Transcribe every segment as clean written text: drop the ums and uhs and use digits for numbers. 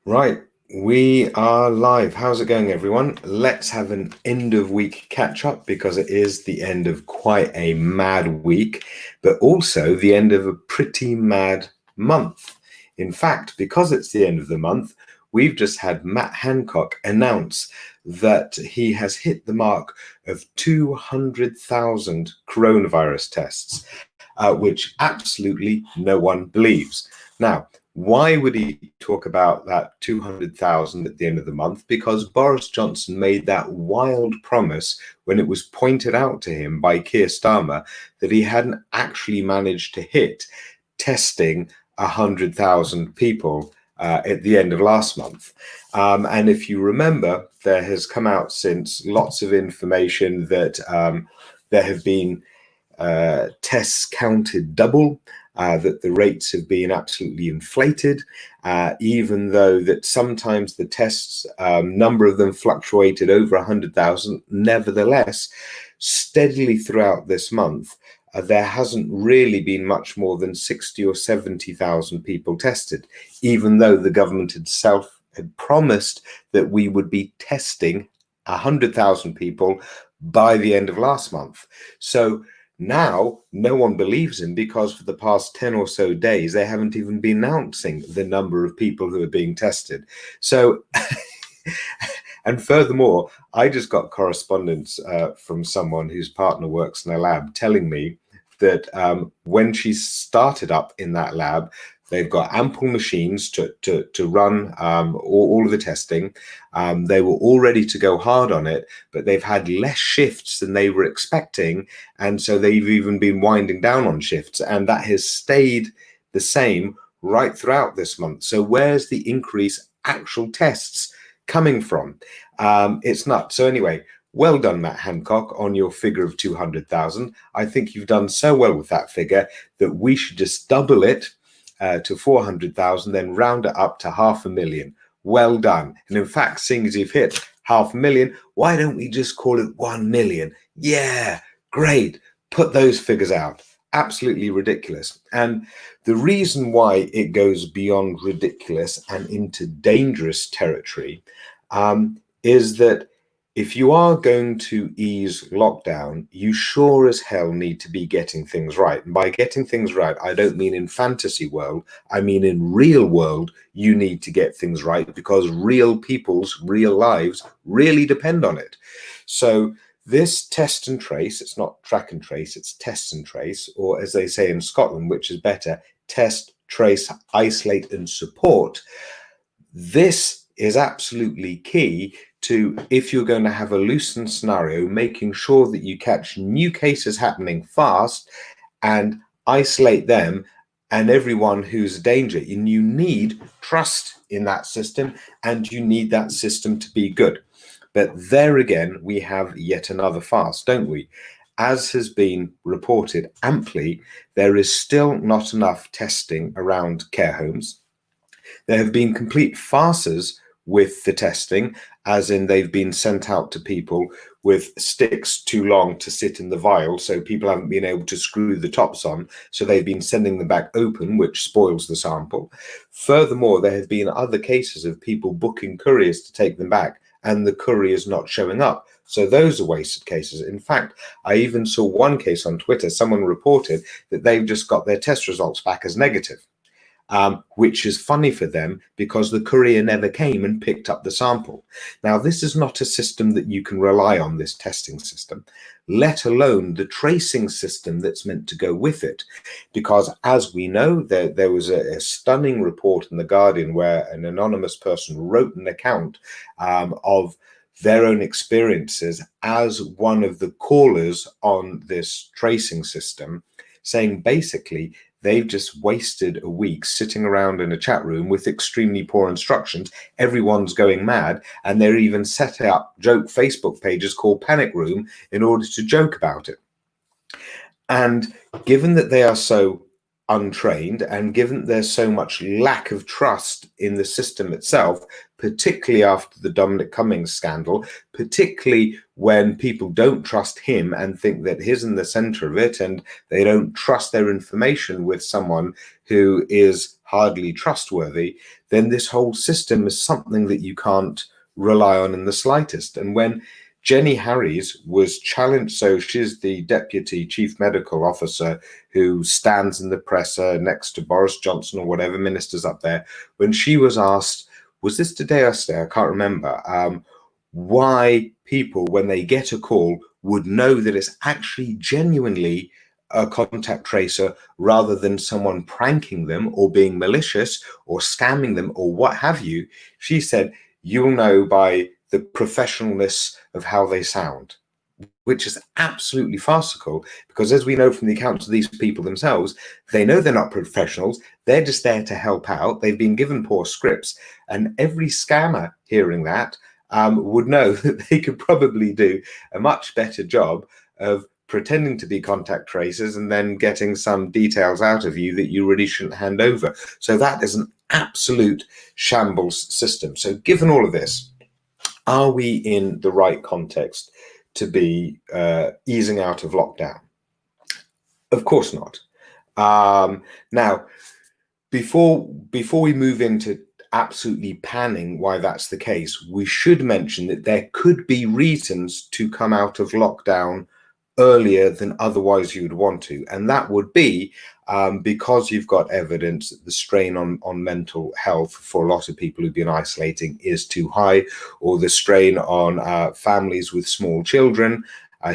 Right, we are live. How's it going, everyone? Let's have an end of week catch up because it is the end of quite a mad week, but also the end of a pretty mad month. In fact, because it's the end of the month, we've just had Matt Hancock announce that he has hit the mark of 200,000 coronavirus tests, which absolutely no one believes. Now, why would he talk about that 200,000 at the end of the month? Because Boris Johnson made that wild promise when it was pointed out to him by Keir Starmer that he hadn't actually managed to hit testing 100,000 people at the end of last month. And if you remember, there has come out since lots of information that there have been tests counted double, that the rates have been absolutely inflated, even though that sometimes the tests, number of them fluctuated over 100,000. Nevertheless, steadily throughout this month, there hasn't really been much more than 60 or 70,000 people tested, even though the government itself had promised that we would be testing 100,000 people by the end of last month. So now, no one believes him because for the past 10 or so days, they haven't even been announcing the number of people who are being tested. So, and furthermore, I just got correspondence from someone whose partner works in a lab telling me that when she started up in that lab, they've got ample machines to run all of the testing. They were all ready to go hard on it, but they've had less shifts than they were expecting. And so they've even been winding down on shifts. And that has stayed the same right throughout this month. So where's the increase actual tests coming from? It's nuts. So anyway, well done, Matt Hancock, on your figure of 200,000. I think you've done so well with that figure that we should just double it to 400,000, then round it up to 500,000. Well done. And in fact, seeing as you've hit 500,000, why don't we just call it 1 million? Yeah, great. Put those figures out. Absolutely ridiculous. And the reason why it goes beyond ridiculous and into dangerous territory is that if you are going to ease lockdown, you sure as hell need to be getting things right. And by getting things right, I don't mean in fantasy world, I mean in real world, you need to get things right because real people's real lives really depend on it. So this test and trace, it's not track and trace, it's test and trace, or as they say in Scotland, which is better, test, trace, isolate, and support. This is absolutely key to, if you're going to have a loosened scenario, making sure that you catch new cases happening fast and isolate them and everyone who's a danger. And you need trust in that system, and you need that system to be good. But there again, we have yet another farce, don't we? As has been reported amply, there is still not enough testing around care homes. There have been complete farces with the testing, as in they've been sent out to people with sticks too long to sit in the vial, so people haven't been able to screw the tops on, so they've been sending them back open, which spoils the sample. Furthermore, there have been other cases of people booking couriers to take them back, and the couriers not showing up. So those are wasted cases. In fact, I even saw one case on Twitter, someone reported that they've just got their test results back as negative. Which is funny for them because the courier never came and picked up the sample. Now, this is not a system that you can rely on, this testing system, let alone the tracing system that's meant to go with it. Because as we know, there was a stunning report in The Guardian where an anonymous person wrote an account of their own experiences as one of the callers on this tracing system, saying basically, they've just wasted a week sitting around in a chat room with extremely poor instructions. Everyone's going mad, and they're even setting up joke Facebook pages called Panic Room in order to joke about it. And given that they are so untrained, and given that there's so much lack of trust in the system itself, particularly after the Dominic Cummings scandal, particularly when people don't trust him and think that he's in the center of it, and they don't trust their information with someone who is hardly trustworthy, then this whole system is something that you can't rely on in the slightest. And when Jenny Harries was challenged, so she's the Deputy Chief Medical Officer who stands in the presser next to Boris Johnson or whatever ministers up there, when she was asked, was this today or yesterday, I can't remember, why people, when they get a call, would know that it's actually genuinely a contact tracer rather than someone pranking them or being malicious or scamming them or what have you. She said, you'll know by the professionalness of how they sound, which is absolutely farcical, because as we know from the accounts of these people themselves, they know they're not professionals. They're just there to help out. They've been given poor scripts, and every scammer hearing that would know that they could probably do a much better job of pretending to be contact tracers and then getting some details out of you that you really shouldn't hand over. So that is an absolute shambles system. So given all of this, are we in the right context to be easing out of lockdown? Of course not. Now, before we move into absolutely panning why that's the case, we should mention that there could be reasons to come out of lockdown earlier than otherwise you would want to, and that would be because you've got evidence that the strain on mental health for a lot of people who've been isolating is too high, or the strain on families with small children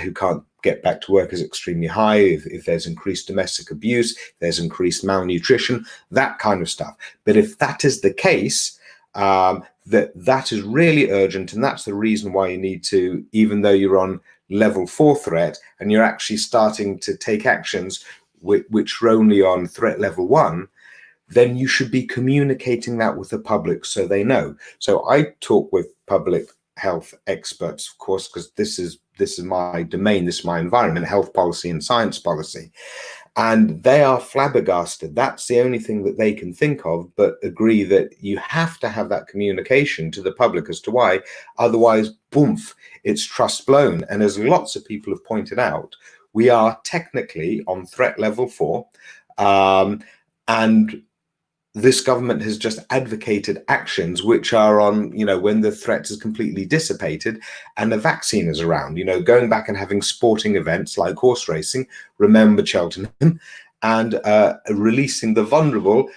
who can't get back to work is extremely high, if there's increased domestic abuse, there's increased malnutrition, that kind of stuff. But if that is the case, that is really urgent, and that's the reason why you need to, even though you're on level 4 threat and you're actually starting to take actions which are only on threat level 1, then you should be communicating that with the public so they know. So I talk with public health experts, of course, because this is my domain, this is my environment, health policy and science policy. And they are flabbergasted. That's the only thing that they can think of, but agree that you have to have that communication to the public as to why. Otherwise, boomf, it's trust blown. And as lots of people have pointed out, we are technically on threat level 4. And this government has just advocated actions which are on, when the threat is completely dissipated and the vaccine is around, going back and having sporting events like horse racing, remember Cheltenham, and releasing the vulnerable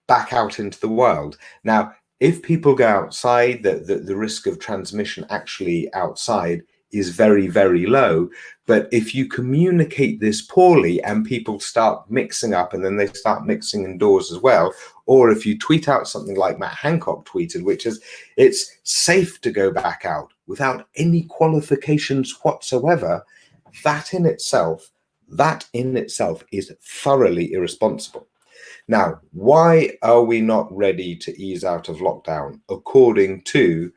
back out into the wild. Now, if people go outside, the risk of transmission actually outside is very, very low. But if you communicate this poorly and people start mixing up and then they start mixing indoors as well, or if you tweet out something like Matt Hancock tweeted, which is, it's safe to go back out without any qualifications whatsoever, that in itself is thoroughly irresponsible. Now, why are we not ready to ease out of lockdown, according to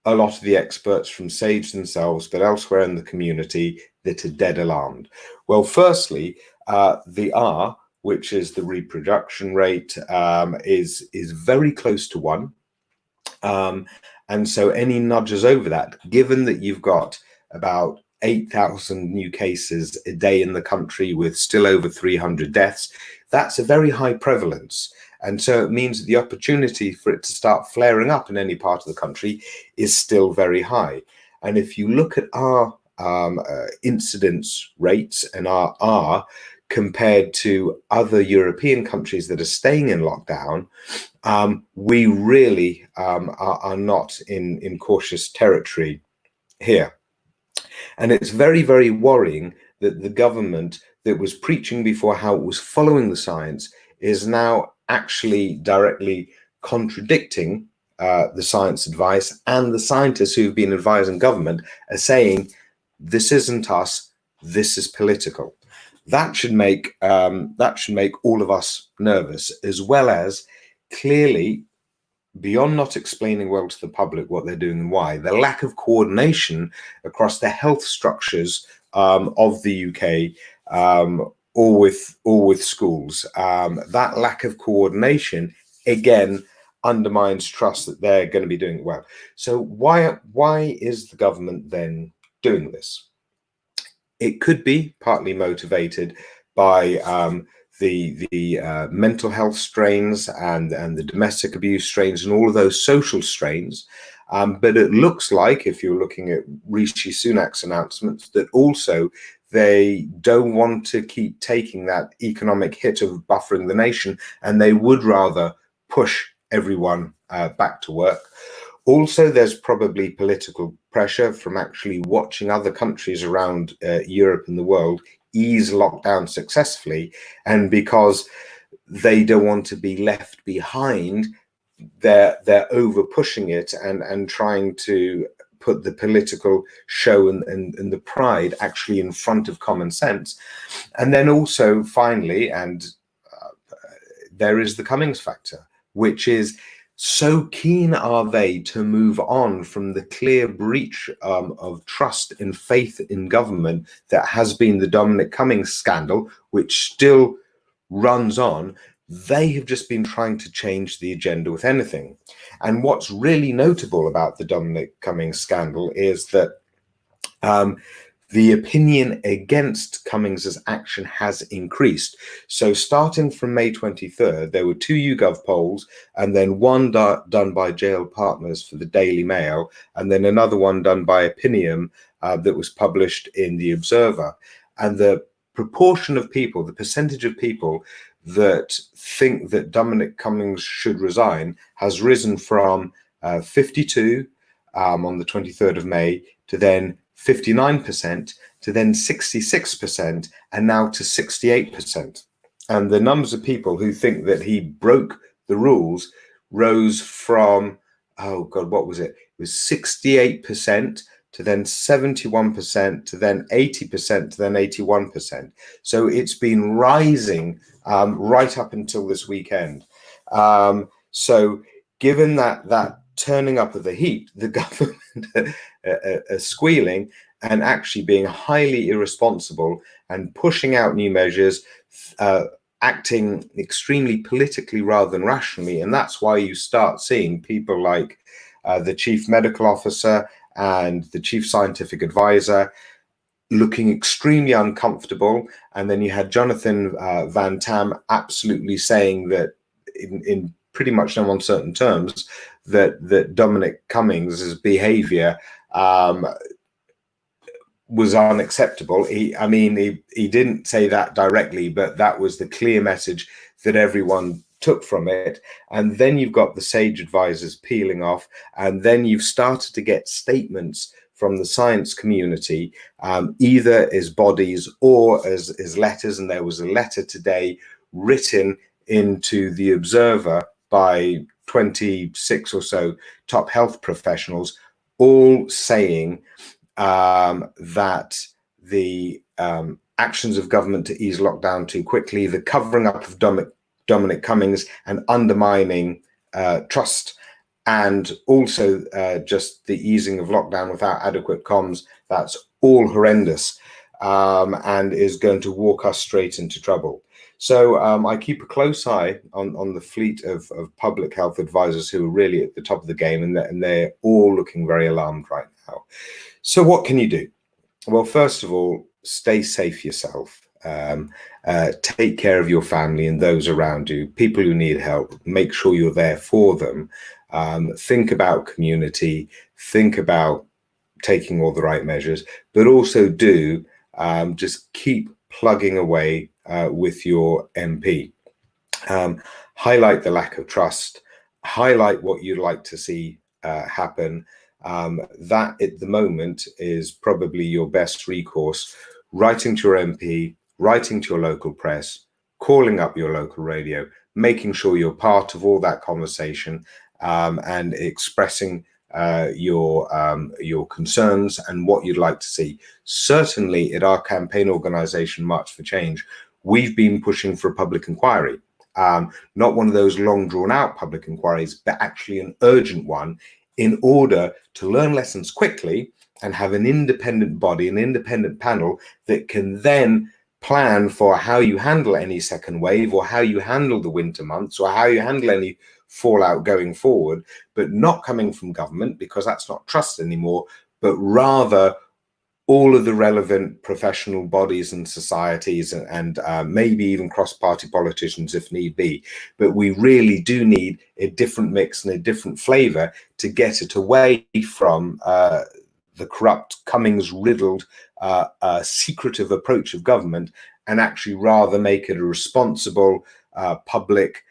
a lot of the experts from SAGE themselves, but elsewhere in the community that are dead alarmed? Well, firstly, the R, which is the reproduction rate, is very close to 1. And so any nudges over that, given that you've got about 8,000 new cases a day in the country with still over 300 deaths, that's a very high prevalence. And so it means that the opportunity for it to start flaring up in any part of the country is still very high. And if you look at our incidence rates and our R compared to other European countries that are staying in lockdown, we really are not in cautious territory here. And it's very, very worrying that the government that was preaching before how it was following the science is now actually directly contradicting the science advice, and the scientists who've been advising government are saying, this isn't us, this is political. That should make all of us nervous, as well as clearly, beyond not explaining well to the public what they're doing and why, the lack of coordination across the health structures of the UK, or with schools. That lack of coordination, again, undermines trust that they're going to be doing it well. So why is the government then doing this? It could be partly motivated by the mental health strains and the domestic abuse strains and all of those social strains. But it looks like, if you're looking at Rishi Sunak's announcements, that also they don't want to keep taking that economic hit of buffering the nation, and they would rather push everyone back to work. Also, there's probably political pressure from actually watching other countries around Europe and the world ease lockdown successfully, and because they don't want to be left behind, they're over pushing it and trying to put the political show and the pride actually in front of common sense. And then also finally, and there is the Cummings factor, which is, so keen are they to move on from the clear breach of trust and faith in government that has been the Dominic Cummings scandal, which still runs on. They have just been trying to change the agenda with anything. And what's really notable about the Dominic Cummings scandal is that the opinion against Cummings's action has increased. So starting from May 23rd, there were 2 YouGov polls, and then one done by Jail Partners for the Daily Mail, and then another one done by Opinium that was published in The Observer. And the proportion of people, the percentage of people that think that Dominic Cummings should resign has risen from 52 on the 23rd of May to then 59% to then 66% and now to 68%. And the numbers of people who think that he broke the rules rose from, oh God, what was it? It was 68% to then 71% to then 80% to then 81%. So it's been rising right up until this weekend. So given that turning up of the heat, the government are squealing and actually being highly irresponsible and pushing out new measures, acting extremely politically rather than rationally. And that's why you start seeing people like the chief medical officer and the chief scientific advisor looking extremely uncomfortable. And then you had Jonathan Van Tam absolutely saying that in pretty much no uncertain terms that Dominic Cummings' behavior was unacceptable. He didn't say that directly, but that was the clear message that everyone took from it. And then you've got the sage advisors peeling off, and then you've started to get statements from the science community, either as bodies or as letters. And there was a letter today written into The Observer by 26 or so top health professionals, all saying that the actions of government to ease lockdown too quickly, the covering up of Dominic Cummings and undermining trust, and also just the easing of lockdown without adequate comms, that's all horrendous and is going to walk us straight into trouble. So I keep a close eye on the fleet of public health advisors who are really at the top of the game, and they're all looking very alarmed right now. So what can you do? Well, first of all, stay safe yourself. Take care of your family and those around you, people who need help. Make sure you're there for them. Think about community. Think about taking all the right measures, but also do just keep plugging away with your MP. Highlight the lack of trust. Highlight what you'd like to see happen. That at the moment is probably your best recourse. Writing to your MP, writing to your local press, calling up your local radio, making sure you're part of all that conversation, and expressing your concerns and what you'd like to see. Certainly at our campaign organization, March for Change, we've been pushing for a public inquiry. Not one of those long drawn out public inquiries, but actually an urgent one, in order to learn lessons quickly and have an independent body, an independent panel that can then plan for how you handle any second wave, or how you handle the winter months, or how you handle any fallout going forward, but not coming from government, because that's not trust anymore, but rather all of the relevant professional bodies and societies, and maybe even cross-party politicians if need be. But we really do need a different mix and a different flavor to get it away from the corrupt, Cummings-riddled, secretive approach of government, and actually rather make it a responsible, public,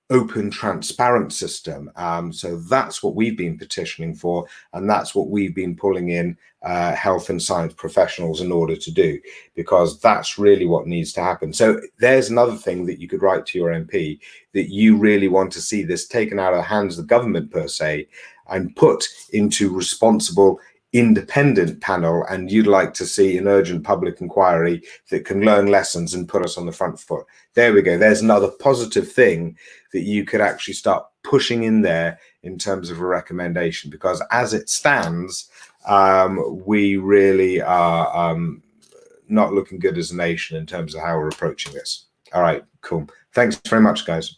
open, transparent system. So that's what we've been petitioning for, and that's what we've been pulling in health and science professionals in order to do, because that's really what needs to happen. So there's another thing that you could write to your MP, that you really want to see this taken out of the hands of the government per se and put into responsible independent panel, and you'd like to see an urgent public inquiry that can learn lessons and put us on the front foot. There we go. There's another positive thing that you could actually start pushing in there in terms of a recommendation, because as it stands, we really are not looking good as a nation in terms of how we're approaching this. All right, cool. Thanks very much, guys.